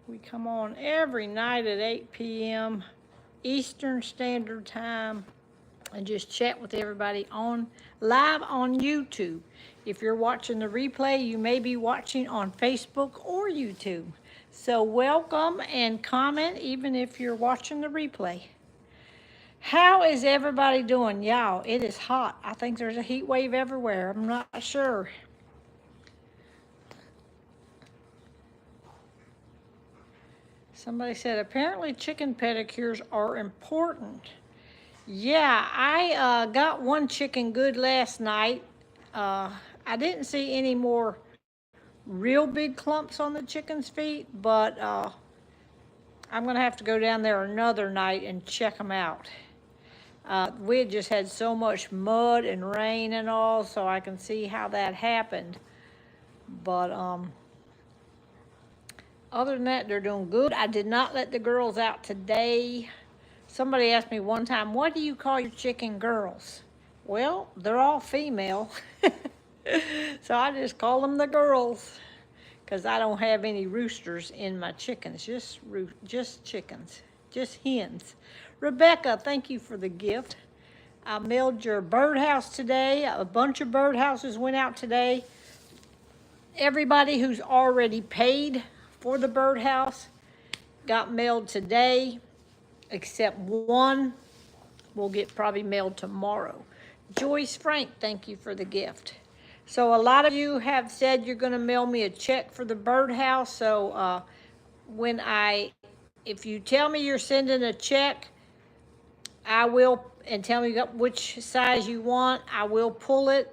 We come on every night at 8 p.m. Eastern Standard Time and just chat with everybody on live on YouTube. If you're watching the replay, you may be watching on Facebook or YouTube. So welcome and comment even if you're watching the replay. How is everybody doing? Y'all, it is hot. I think there's a heat wave everywhere. I'm not sure. Somebody said apparently chicken pedicures are important. Yeah, I got one chicken good last night. I didn't see any more real big clumps on the chicken's feet, but I'm going to have to go down there another night and check them out. We had just had so much mud and rain and all, so I can see how that happened. But other than that, they're doing good. I did not let the girls out today. Somebody asked me one time, what do you call your chicken girls? Well, they're all female. So I just call them the girls because I don't have any roosters in my chickens, just chickens, just hens. Rebecca, thank you for the gift. I mailed your birdhouse today. A bunch of birdhouses went out today. Everybody who's already paid for the birdhouse got mailed today, except one will get probably mailed tomorrow. Joyce Frank, thank you for the gift. So a lot of you have said you're going to mail me a check for the birdhouse. So if you tell me you're sending a check, I will, and tell me which size you want, I will pull it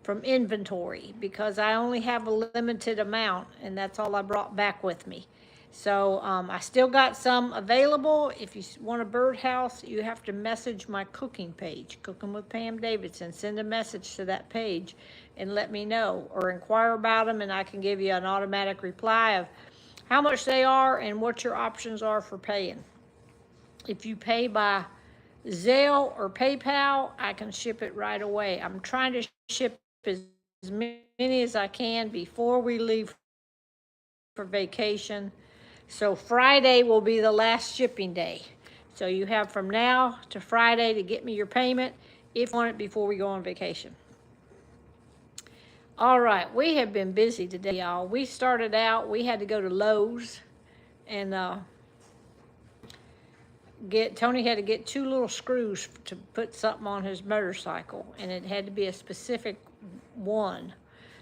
from inventory because I only have a limited amount and that's all I brought back with me. So I still got some available. If you want a birdhouse, you have to message my cooking page, Cooking with Pam Davidson. Send a message to that page and let me know, or inquire about them, and I can give you an automatic reply of how much they are and what your options are for paying. If you pay by Zelle or PayPal, I can ship it right away. I'm trying to ship as many as I can before we leave for vacation. So Friday will be the last shipping day. So you have from now to Friday to get me your payment if you want it before we go on vacation. All right, we have been busy today, y'all. We started out, we had to go to Lowe's and Tony had to get 2 little screws to put something on his motorcycle, and it had to be a specific one.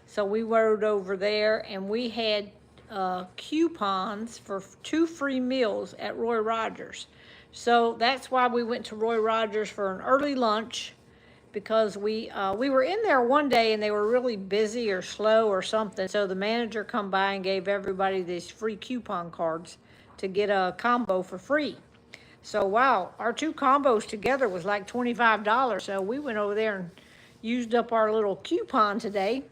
So we rode over there and we had coupons for 2 free meals at Roy Rogers. So that's why we went to Roy Rogers for an early lunch, because we were in there one day and they were really busy or slow or something. So the manager come by and gave everybody these free coupon cards to get a combo for free. So wow, our 2 combos together was like $25. So we went over there and used up our little coupon today.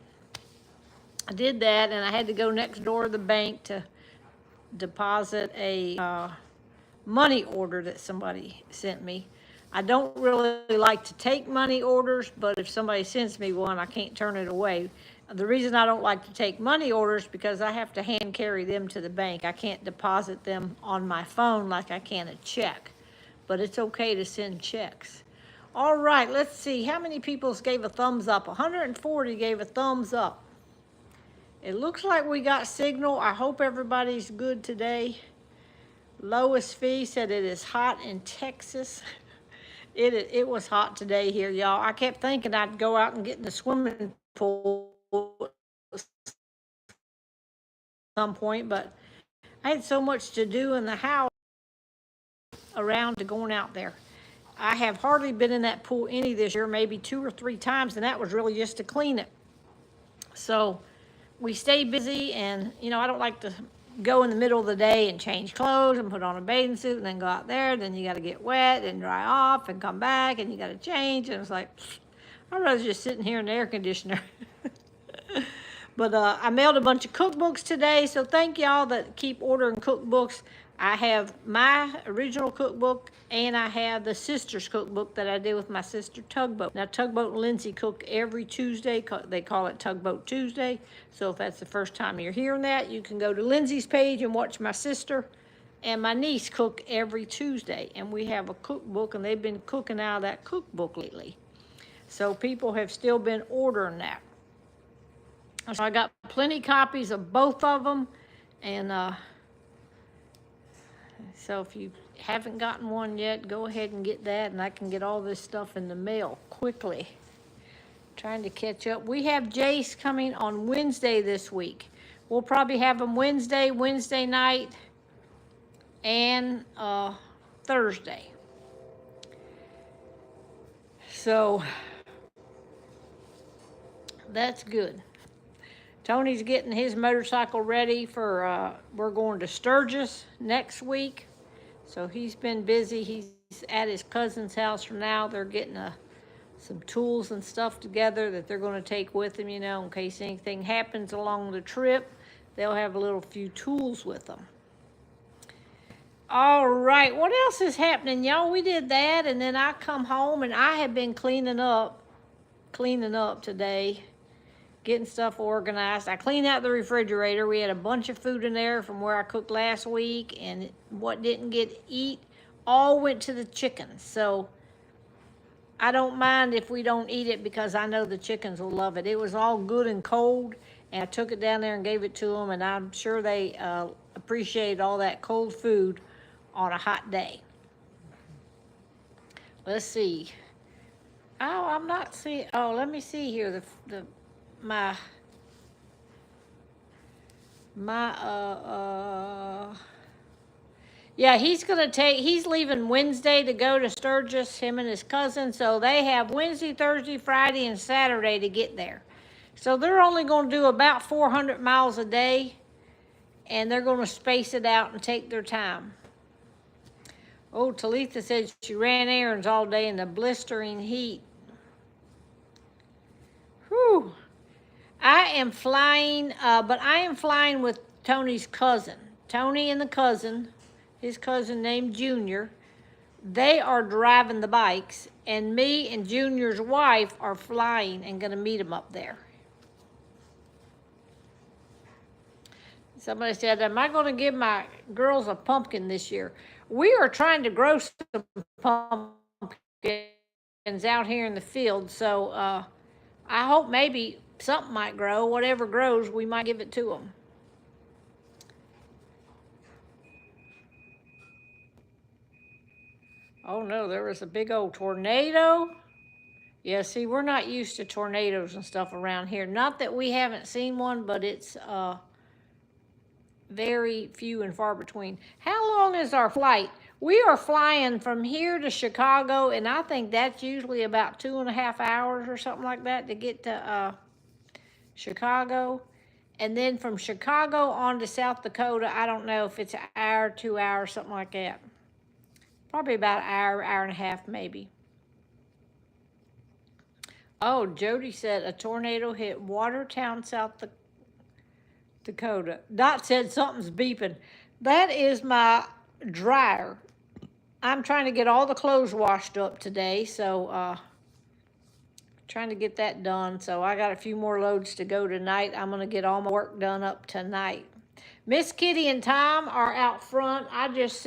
I did that, and I had to go next door to the bank to deposit a money order that somebody sent me. I don't really like to take money orders, but if somebody sends me one, I can't turn it away. The reason I don't like to take money orders because I have to hand carry them to the bank. I can't deposit them on my phone like I can a check, but it's okay to send checks. All right, let's see. How many people gave a thumbs up? 140 gave a thumbs up. It looks like we got signal. I hope everybody's good today. Lois Fee said it is hot in Texas. It was hot today here, y'all. I kept thinking I'd go out and get in the swimming pool at some point, but I had so much to do in the house around to going out there. I have hardly been in that pool any this year, maybe 2 or 3 times, and that was really just to clean it. So we stay busy, and I don't like to go in the middle of the day and change clothes and put on a bathing suit and then go out there. Then you got to get wet and dry off and come back and you got to change. And it's like, I'd rather just sitting here in the air conditioner. But I mailed a bunch of cookbooks today, so thank y'all that keep ordering cookbooks. I have my original cookbook, and I have the Sisters cookbook that I did with my sister Tugboat. Now, Tugboat and Lindsay cook every Tuesday. They call it Tugboat Tuesday. So if that's the first time you're hearing that, you can go to Lindsay's page and watch my sister and my niece cook every Tuesday. And we have a cookbook, and they've been cooking out of that cookbook lately. So people have still been ordering that. So I got plenty copies of both of them, and so if you haven't gotten one yet, go ahead and get that, and I can get all this stuff in the mail quickly. Trying to catch up. We have Jace coming on Wednesday this week. We'll probably have him Wednesday night, and Thursday. So that's good. Tony's getting his motorcycle ready for, we're going to Sturgis next week. So he's been busy. He's at his cousin's house for now. They're getting some tools and stuff together that they're going to take with them, in case anything happens along the trip. They'll have a little few tools with them. All right, what else is happening, y'all? We did that, and then I come home, and I have been cleaning up today. Getting stuff organized. I cleaned out the refrigerator. We had a bunch of food in there from where I cooked last week, and what didn't get eat all went to the chickens. So I don't mind if we don't eat it because I know the chickens will love it. It was all good and cold, and I took it down there and gave it to them, and I'm sure they appreciate all that cold food on a hot day. Let's see. Oh, I'm not seeing. Oh, let me see here. My yeah, he's leaving Wednesday to go to Sturgis, him and his cousin. So they have Wednesday, Thursday, Friday, and Saturday to get there. So they're only going to do about 400 miles a day, and they're going to space it out and take their time. Oh, Talitha said she ran errands all day in the blistering heat. Whew. I am flying, but I am flying with Tony's cousin. Tony and the cousin, his cousin named Junior, they are driving the bikes, and me and Junior's wife are flying and going to meet him up there. Somebody said, am I going to give my girls a pumpkin this year? We are trying to grow some pumpkins out here in the field, so I hope maybe something might grow. Whatever grows, we might give it to them. Oh no, there was a big old tornado. Yeah, see, we're not used to tornadoes and stuff around here. Not that we haven't seen one, but it's very few and far between. How long is our flight? We are flying from here to Chicago, and I think that's usually about 2.5 hours or something like that to get to Chicago. And then from Chicago on to South Dakota, I don't know if it's an hour, 2 hours, something like that. Probably about an hour, hour and a half maybe. Oh, Jody said a tornado hit Watertown, South Dakota. Dot said something's beeping. That is my dryer. I'm trying to get all the clothes washed up today, so trying to get that done. So I got a few more loads to go tonight. I'm going to get all my work done up tonight. Miss Kitty and Tom are out front. I just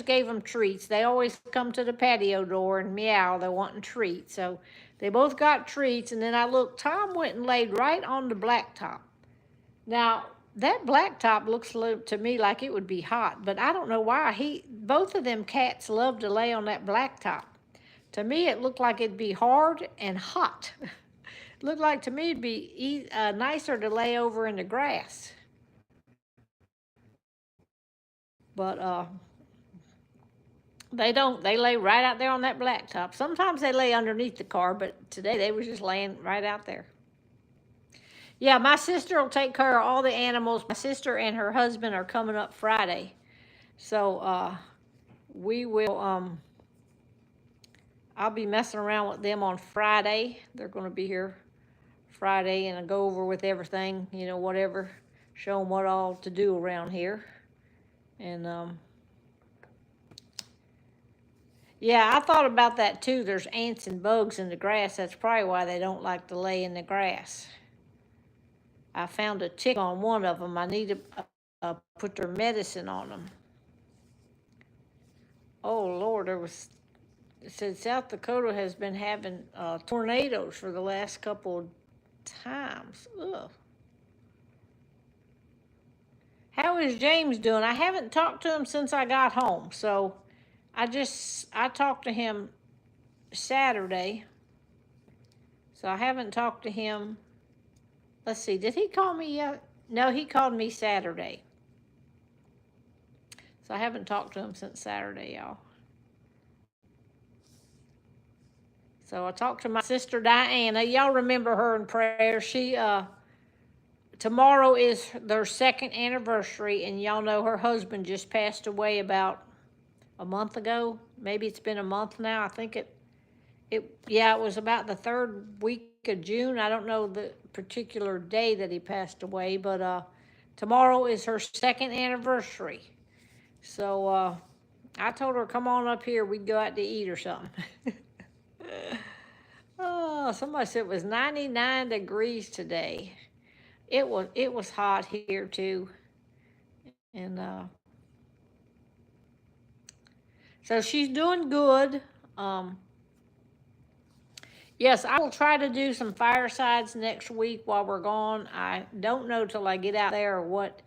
gave them treats. They always come to the patio door and meow. They're wanting treats. So they both got treats. And then I looked, Tom went and laid right on the blacktop. Now, that blacktop looks to me like it would be hot, but I don't know why. Both of them cats love to lay on that blacktop. To me, it looked like it'd be hard and hot. Looked like to me it'd be nicer to lay over in the grass. But they don't. They lay right out there on that blacktop. Sometimes they lay underneath the car, but today they were just laying right out there. Yeah, my sister will take care of all the animals. My sister and her husband are coming up Friday. So we will, I'll be messing around with them on Friday. They're going to be here Friday, and I go over with everything, whatever, show them what all to do around here. And yeah, I thought about that too. There's ants and bugs in the grass. That's probably why they don't like to lay in the grass. I found a tick on one of them. I need to put their medicine on them. Oh Lord, it said South Dakota has been having tornadoes for the last couple of times. Ugh. How is James doing? I haven't talked to him since I got home, so I talked to him Saturday. So I haven't talked to him. Let's see, did he call me yet? No, he called me Saturday. So I haven't talked to him since Saturday, y'all. So I talked to my sister Diana. Y'all remember her in prayer. She tomorrow is their second anniversary, and y'all know her husband just passed away about a month ago. Maybe it's been a month now. I think it was about the third week of June. I don't know the particular day that he passed away, but tomorrow is her second anniversary. So I told her, come on up here, we'd go out to eat or something. Oh, somebody said it was 99 degrees today. It was hot here too. And so she's doing good. Yes, I will try to do some firesides next week while we're gone. I don't know till I get out there what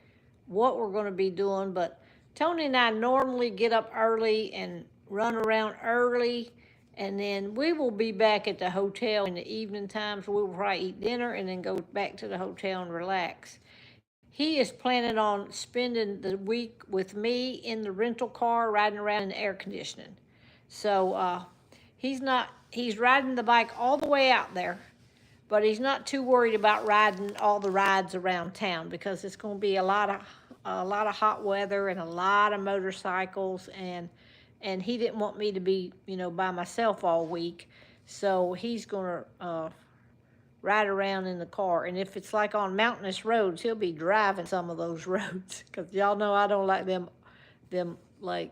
we're going to be doing, but Tony and I normally get up early and run around early, and then we will be back at the hotel in the evening time, so we will probably eat dinner and then go back to the hotel and relax. He is planning on spending the week with me in the rental car, riding around in the air conditioning. So he's riding the bike all the way out there, but he's not too worried about riding all the rides around town because it's going to be a lot of hot weather and a lot of motorcycles, and he didn't want me to be by myself all week, so he's going to ride around in the car. And if it's like on mountainous roads, he'll be driving some of those roads because y'all know I don't like them like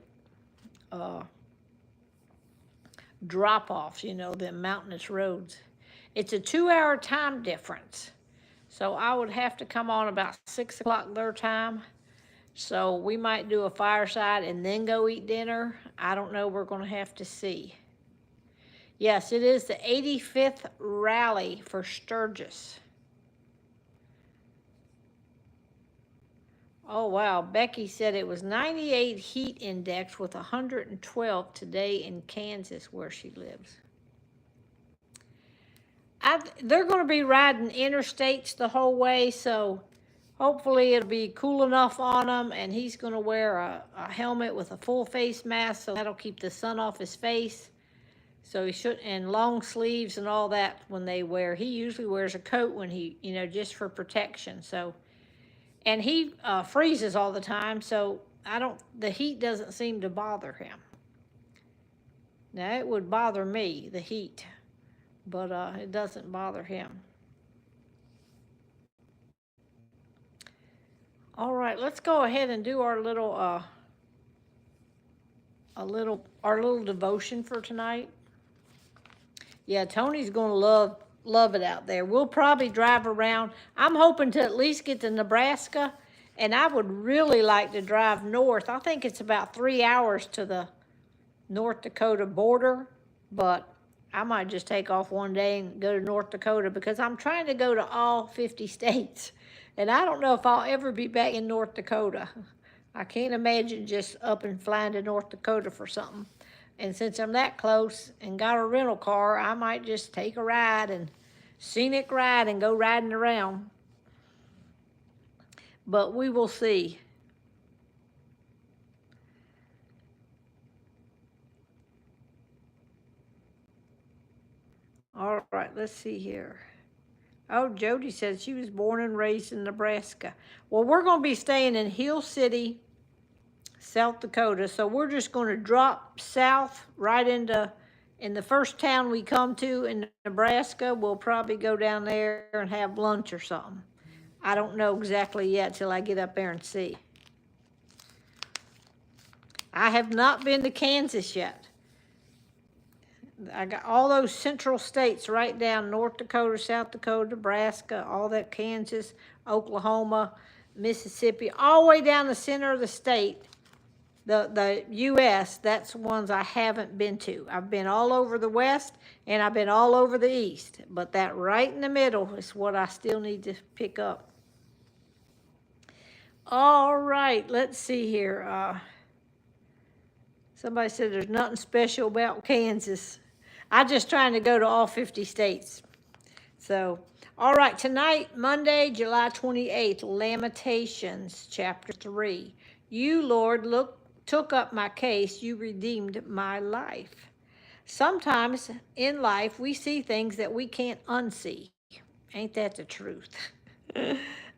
drop-offs, them mountainous roads. It's a 2-hour time difference. So I would have to come on about 6 o'clock their time. So we might do a fireside and then go eat dinner. I don't know. We're going to have to see. Yes, it is the 85th rally for Sturgis. Oh, wow. Becky said it was 98 heat index with 112 today in Kansas where she lives. They're going to be riding interstates the whole way, so hopefully it'll be cool enough on him, and he's going to wear a helmet with a full face mask, so that'll keep the sun off his face. So he should, and long sleeves and all that when they wear. He usually wears a coat when he, just for protection. So, and he freezes all the time, so the heat doesn't seem to bother him. Now it would bother me, the heat, but it doesn't bother him. All right, let's go ahead and do our little devotion for tonight. Yeah, Tony's gonna love it out there. We'll probably drive around. I'm hoping to at least get to Nebraska, and I would really like to drive north. I think it's about 3 hours to the North Dakota border, but I might just take off one day and go to North Dakota because I'm trying to go to all 50 states. And I don't know if I'll ever be back in North Dakota. I can't imagine just up and flying to North Dakota for something. And since I'm that close and got a rental car, I might just take a ride and scenic ride and go riding around. But we will see. All right, let's see here. Oh, Jody said she was born and raised in Nebraska. Well, we're going to be staying in Hill City, South Dakota. So we're just going to drop south right into And the first town we come to in Nebraska, we'll probably go down there and have lunch or something. I don't know exactly yet till I get up there and see. I have not been to Kansas yet. I got all those central states right down North Dakota, South Dakota, Nebraska, all that Kansas, Oklahoma, Mississippi, all the way down the center of the state, the U.S., that's the ones I haven't been to. I've been all over the West and I've been all over the East, but that right in the middle is what I still need to pick up. All right, let's see here. Somebody said there's nothing special about Kansas. I'm just trying to go to all 50 states. So, all right, tonight, Monday, July 28th, Lamentations, chapter 3. You, Lord, took up my case. You redeemed my life. Sometimes in life, we see things that we can't unsee. Ain't that the truth?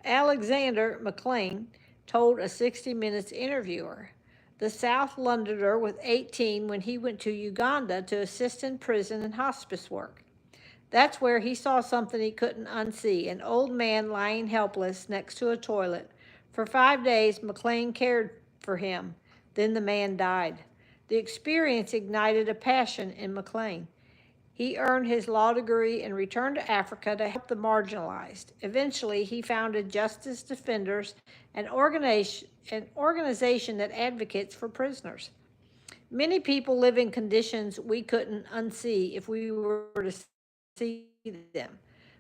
Alexander McLean told a 60 Minutes interviewer, the South Londoner was 18 when he went to Uganda to assist in prison and hospice work. That's where he saw something he couldn't unsee, an old man lying helpless next to a toilet. For 5 days, McLean cared for him. Then the man died. The experience ignited a passion in McLean. He earned his law degree and returned to Africa to help the marginalized. Eventually, he founded Justice Defenders, an organization that advocates for prisoners. Many people live in conditions we couldn't unsee if we were to see them,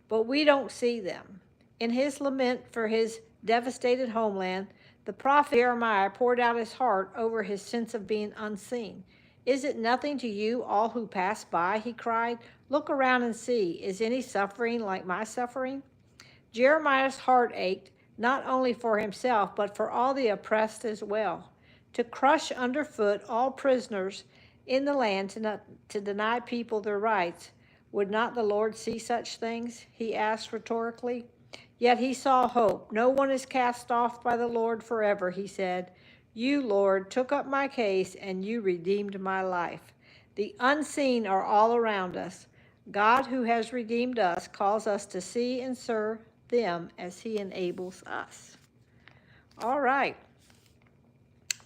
but we don't see them. In his lament for his devastated homeland, the prophet Jeremiah poured out his heart over his sense of being unseen. Is it nothing to you, all who pass by? He cried. Look around and see. Is any suffering like my suffering? Jeremiah's heart ached, not only for himself, but for all the oppressed as well. To crush underfoot all prisoners in the land, to deny people their rights. Would not the Lord see such things? He asked rhetorically. Yet he saw hope. No one is cast off by the Lord forever, he said. You, Lord, took up my case and you redeemed my life. The unseen are all around us. God, who has redeemed us, calls us to see and serve them as he enables us. All right.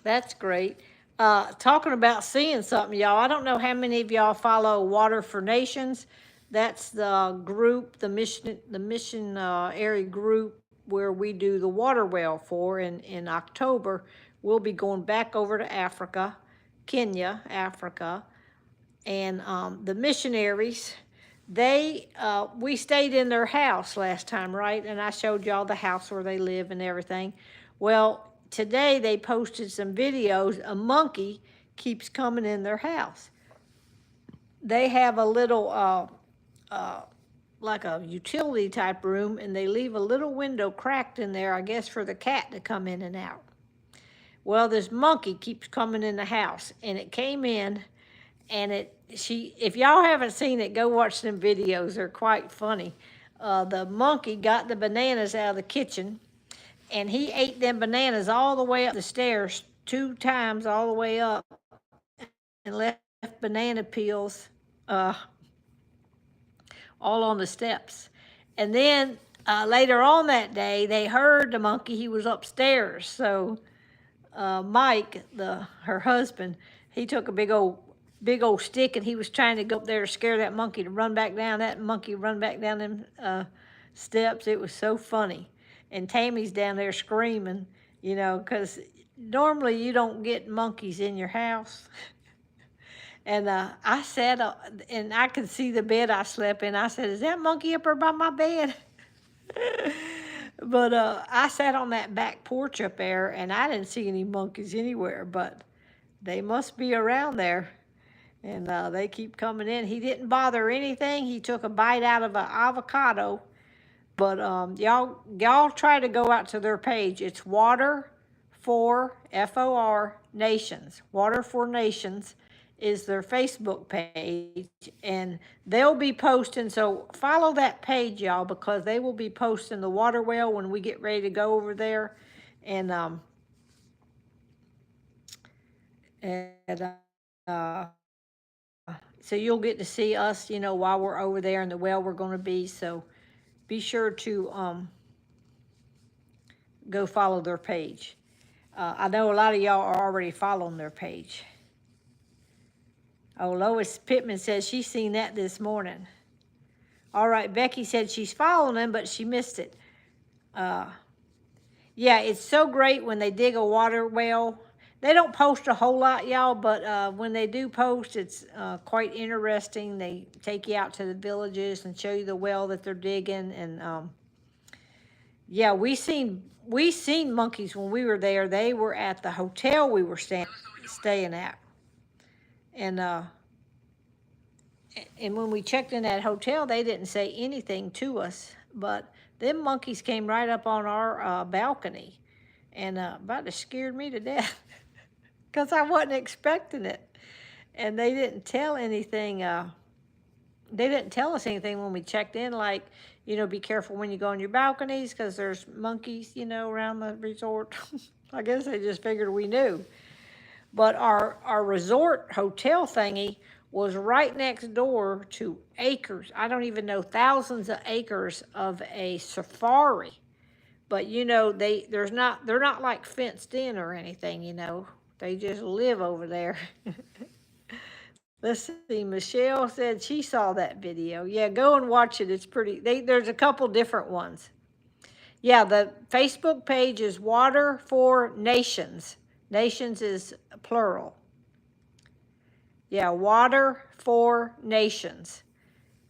That's great. Talking about seeing something, y'all. I don't know how many of y'all follow Water for Nations. That's the group, the missionary group where we do the water well for. In October, we'll be going back over to Africa, Kenya, Africa, and the missionaries. We stayed in their house last time, right? And I showed y'all the house where they live and everything. Well, today they posted some videos. A monkey keeps coming in their house. They have a little, like a utility type room, and they leave a little window cracked in there, I guess, for the cat to come in and out. Well, this monkey keeps coming in the house, and it came in, and if y'all haven't seen it, go watch them videos. They're quite funny. The monkey got the bananas out of the kitchen, and he ate them bananas all the way up the stairs 2 times all the way up, and left banana peels all on the steps. And then later on that day, they heard the monkey. He was upstairs. So Mike, her husband, he took a big old stick, and he was trying to go up there to scare that monkey to run back down. That monkey run back down them steps. It was so funny. And Tammy's down there screaming, because normally you don't get monkeys in your house. And I sat, and I could see the bed I slept in. I said, is that monkey up there by my bed? But I sat on that back porch up there, and I didn't see any monkeys anywhere, but they must be around there. And they keep coming in. He didn't bother anything. He took a bite out of an avocado. But y'all try to go out to their page. It's Water for FOR Nations. Water for Nations is their Facebook page, and they'll be posting. So follow that page, y'all, because they will be posting the water well when we get ready to go over there. And So you'll get to see us, while we're over there and the well we're going to be. So be sure to go follow their page. I know a lot of y'all are already following their page. Oh, Lois Pittman says she's seen that this morning. All right, Becky said she's following them, but she missed it. Yeah, it's so great when they dig a water well. They don't post a whole lot, y'all, but when they do post, it's quite interesting. They take you out to the villages and show you the well that they're digging, and yeah, we seen monkeys when we were there. They were at the hotel we were staying at, and when we checked in that hotel, they didn't say anything to us, but them monkeys came right up on our balcony, and about to scared me to death because I wasn't expecting it, and they didn't tell anything. They didn't tell us anything when we checked in, like, be careful when you go on your balconies because there's monkeys, around the resort. I guess they just figured we knew. But our resort hotel thingy was right next door to acres. I don't even know, thousands of acres of a safari. But they're not like fenced in or anything. They just live over there. Let's see. Michelle said she saw that video. Yeah, go and watch it. It's pretty. There's a couple different ones. Yeah, the Facebook page is Water for Nations. Nations is plural. Yeah, Water for Nations.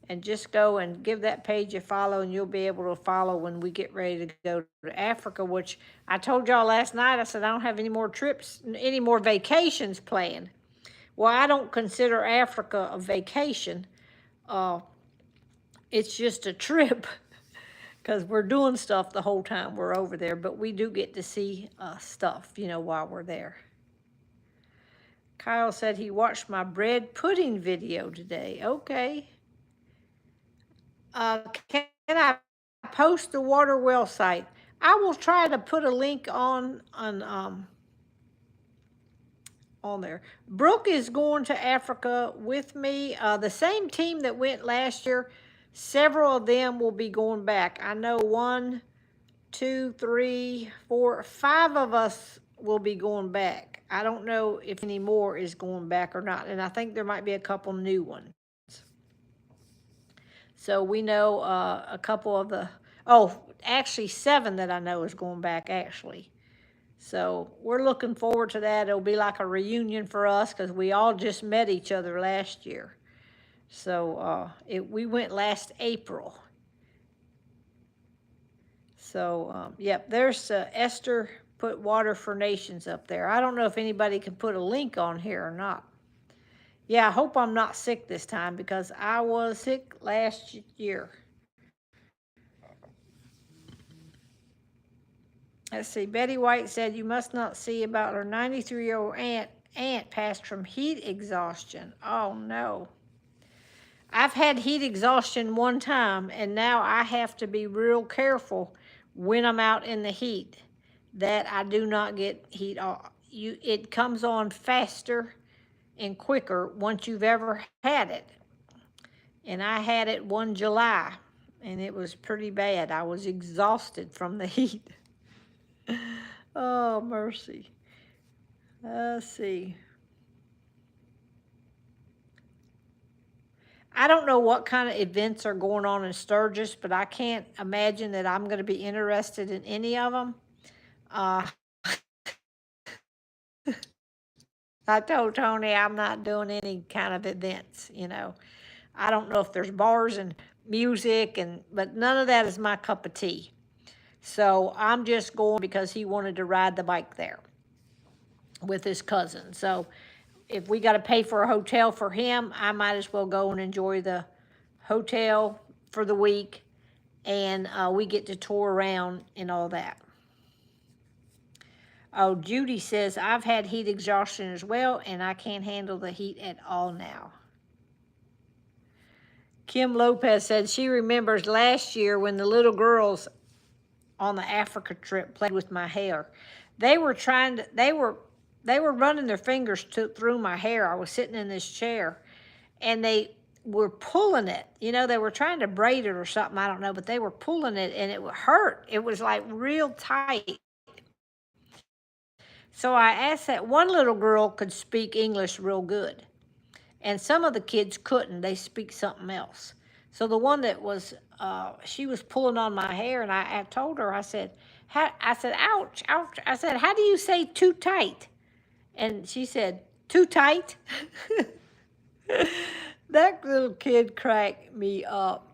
And just go and give that page a follow, and you'll be able to follow when we get ready to go to Africa, which I told y'all last night. I said I don't have any more trips, any more vacations planned. Well, I don't consider Africa a vacation. It's just a trip because we're doing stuff the whole time we're over there, but we do get to see stuff, while we're there. Kyle said he watched my bread pudding video today. Okay. Can I post the water well site? I will try to put a link on there. Brooke is going to Africa with me. The same team that went last year, several of them will be going back. I know 1, 2, 3, 4, 5 of us will be going back. I don't know if any more is going back or not, and I think there might be a couple new ones. So we know a couple of actually 7 that I know is going back, actually. So we're looking forward to that. It'll be like a reunion for us because we all just met each other last year. So we went last April. So, yep, there's Esther put Water for Nations up there. I don't know if anybody can put a link on here or not. Yeah, I hope I'm not sick this time because I was sick last year. Let's see. Betty White said you must not see about her 93-year-old aunt passed from heat exhaustion. Oh, no. I've had heat exhaustion one time, and now I have to be real careful when I'm out in the heat that I do not get heat. It comes on faster and quicker once you've ever had it. And I had it one July, and it was pretty bad. I was exhausted from the heat. Oh, mercy. Let's see. I don't know what kind of events are going on in Sturgis, but I can't imagine that I'm going to be interested in any of them. I told Tony I'm not doing any kind of events, I don't know if there's bars and music, but none of that is my cup of tea. So I'm just going because he wanted to ride the bike there with his cousin. So if we got to pay for a hotel for him, I might as well go and enjoy the hotel for the week, and we get to tour around and all that. Oh, Judy says, I've had heat exhaustion as well, and I can't handle the heat at all now. Kim Lopez said she remembers last year when the little girls on the Africa trip played with my hair. They were running their fingers through my hair. I was sitting in this chair, and they were pulling it. You know, they were trying to braid it or something, I don't know, but they were pulling it and it would hurt. It was like real tight. So I asked that one little girl could speak English real good, and some of the kids couldn't. They speak something else. So the one that was, she was pulling on my hair, and I told her, I said, ouch, ouch. I said, how do you say too tight? And she said, too tight? That little kid cracked me up.